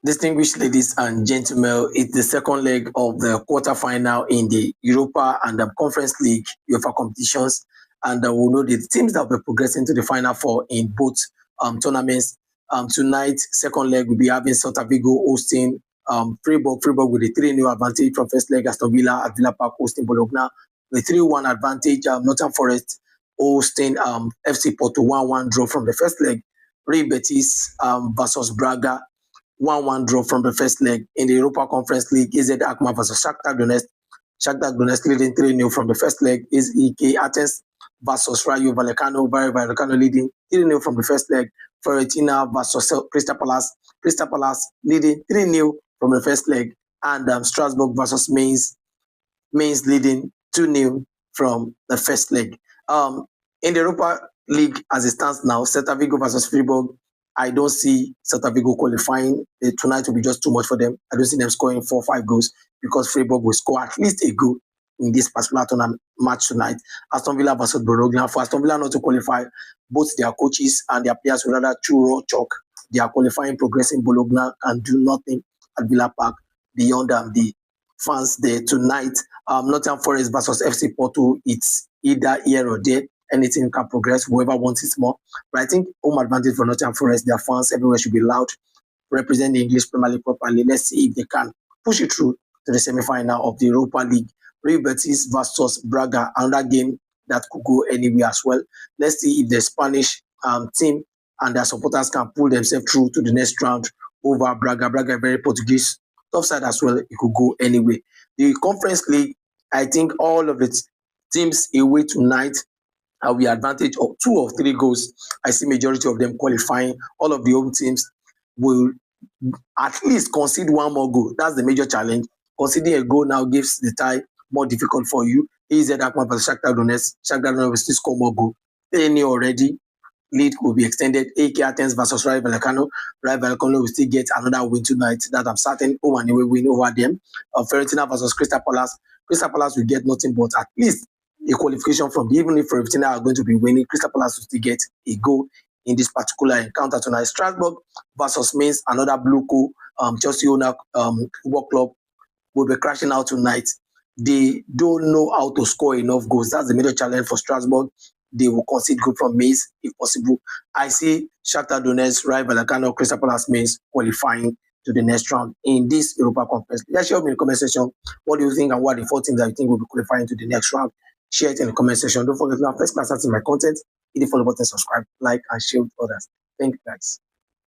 Distinguished ladies and gentlemen, it's the second leg of the quarterfinal in the Europa and the Conference League UEFA competitions. And we'll know the teams that will be progressing to the final four in both tournaments. Tonight, second leg, will be having Celta Vigo hosting Freiburg with a 3-0 advantage from first leg. Aston Villa at Villa Park hosting Bologna with 3-1 advantage. Nottingham Forest hosting FC Porto 1-1 draw from the first leg. Real Betis versus Braga 1-1 draw from the first leg. In the Europa Conference League, AZ Alkmaar versus Shakhtar Donetsk. Shakhtar Donetsk leading 3-0 from the first leg. Is EK Athens versus Rayo Vallecano. Rayo Vallecano leading 3-0 from the first leg. Fiorentina versus Crystal Palace. Crystal Palace leading 3-0 from the first leg. And Strasbourg versus Mainz. Mainz leading 2-0 from the first leg. In the Europa League, as it stands now, Celta Vigo versus Freiburg. I don't see Celta Vigo qualifying. Tonight will be just too much for them. I don't see them scoring 4 or 5 goals because Freiburg will score at least a goal in this particular tournament match tonight. Aston Villa versus Bologna. For Aston Villa not to qualify, both their coaches and their players will rather chew raw chalk. They are qualifying, progressing. Bologna and do nothing at Villa Park beyond the fans there tonight. Nottingham Forest versus FC Porto. It's either here or there. Anything can progress, whoever wants it more. But I think home advantage for Nottingham Forest, their fans everywhere should be loud, represent the English Premier League properly. Let's see if they can push it through to the semi-final of the Europa League. Real Betis versus Braga, another game that could go anywhere as well. Let's see if the Spanish team and their supporters can pull themselves through to the next round over Braga. Braga, very Portuguese, tough side as well. It could go anyway. The Conference League, I think all of its teams away tonight we advantage of 2 or 3 goals. I see majority of them qualifying. All of the home teams will at least concede 1 more goal. That's the major challenge. Conceding a goal now gives the tie more difficult for you. AZ Alkmaar versus Shakhtar Donetsk. Shakhtar Donetsk will still score more goal. Any already lead will be extended. AK Athens versus Rayo Vallecano. Rayo Vallecano will still get another win tonight. That I'm certain home and away win over them. Fiorentina versus Crystal Palace. Crystal Palace will get nothing but at least a qualification from even if Fiorentina are going to be winning, Crystal Palace will still get a goal in this particular encounter tonight. Strasbourg versus Mainz, another blue coat, Chelsea owner football club will be crashing out tonight. They don't know how to score enough goals. That's the major challenge for Strasbourg. They will concede goal from Mainz if possible. I see Shakhtar Donetsk, Rayo Vallecano, Crystal Palace, Mainz qualifying to the next round in this Europa Conference. Let's share me in the comment section. What do you think and what are the 4 teams that you think will be qualifying to the next round? Share it in the comment section. Don't forget to have first class in my content. Hit the follow button, subscribe, like, and share with others. Thank you, guys.